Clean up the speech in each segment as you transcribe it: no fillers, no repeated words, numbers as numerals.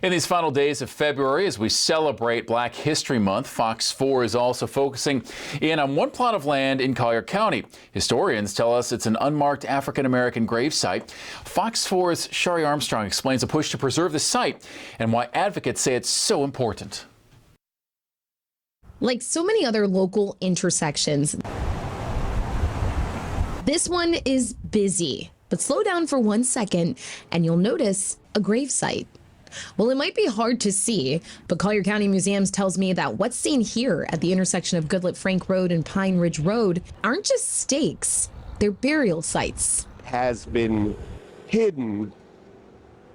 In these final days of February, as we celebrate Black History Month, Fox 4 is also focusing in on one plot of land in Collier County. Historians tell us it's an unmarked African American gravesite. Fox 4's Shari Armstrong explains a push to preserve the site and why advocates say it's so important. Like so many other local intersections, this one is busy. But slow down for 1 second and you'll notice a gravesite. Well, it might be hard to see, but Collier County Museums tells me that what's seen here at the intersection of Goodlett Frank Road and Pine Ridge Road aren't just stakes, they're burial sites. Has been hidden,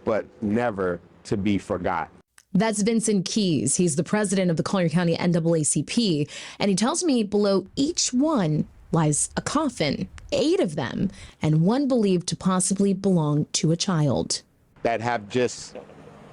but never to be forgotten. That's Vincent Keys. He's the president of the Collier County NAACP, and he tells me below each one lies a coffin, 8 of them, and one believed to possibly belong to a child. That have just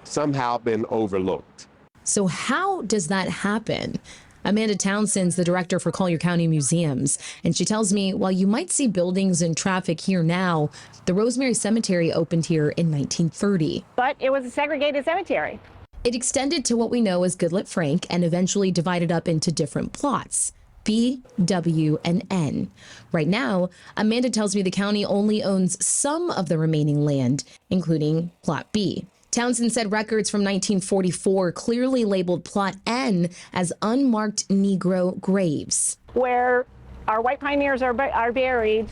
somehow been overlooked. So how does that happen? Amanda Townsend's the director for Collier County Museums, and she tells me while you might see buildings and traffic here now, the Rosemary Cemetery opened here in 1930. But it was a segregated cemetery. It extended to what we know as Goodlett Frank and eventually divided up into different plots. B, W, and N. Right now, Amanda tells me the county only owns some of the remaining land, including Plot B. Townsend said records from 1944 clearly labeled Plot N as unmarked Negro graves. Where our white pioneers are buried,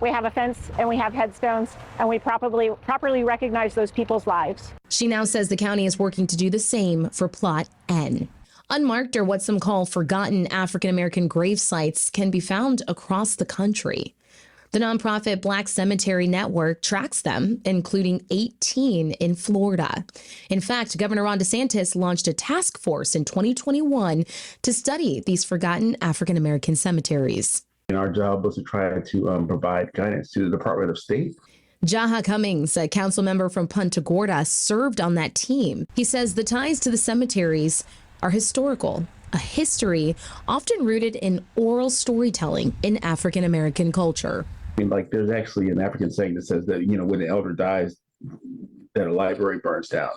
we have a fence and we have headstones, and we properly recognize those people's lives. She now says the county is working to do the same for Plot N. Unmarked, or what some call forgotten African American grave sites, can be found across the country. The nonprofit Black Cemetery Network tracks them, including 18 in Florida. In fact, Governor Ron DeSantis launched a task force in 2021 to study these forgotten African American cemeteries. And our job was to try to provide guidance to the Department of State. Jaha Cummings, a council member from Punta Gorda, served on that team. He says the ties to the cemeteries are historical, a history often rooted in oral storytelling in African American culture. I mean, like, there's actually an African saying that says that, when an elder dies, that a library burns down.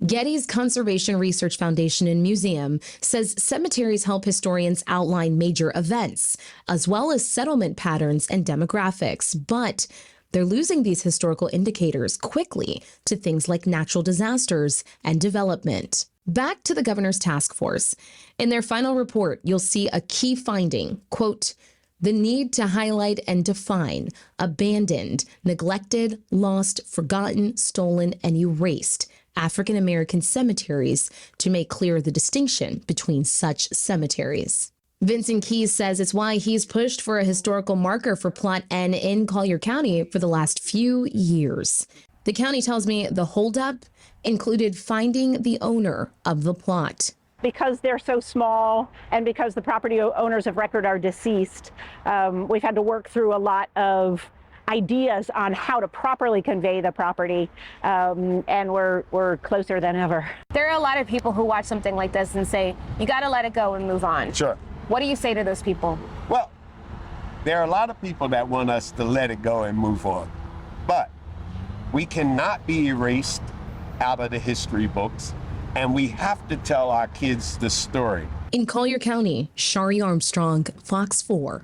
Getty's Conservation Research Foundation and Museum says cemeteries help historians outline major events, as well as settlement patterns and demographics. But they're losing these historical indicators quickly to things like natural disasters and development. Back to the governor's task force. In their final report, you'll see a key finding, quote, the need to highlight and define abandoned, neglected, lost, forgotten, stolen, and erased African American cemeteries to make clear the distinction between such cemeteries. Vincent Keys says it's why he's pushed for a historical marker for Plot N in Collier County for the last few years. The county tells me the holdup included finding the owner of the plot. Because they're so small and because the property owners of record are deceased, we've had to work through a lot of ideas on how to properly convey the property, and we're closer than ever. There are a lot of people who watch something like this and say, you got to let it go and move on. Sure. What do you say to those people? Well, there are a lot of people that want us to let it go and move on, but we cannot be erased out of the history books, and we have to tell our kids the story. In Collier County, Shari Armstrong, Fox 4.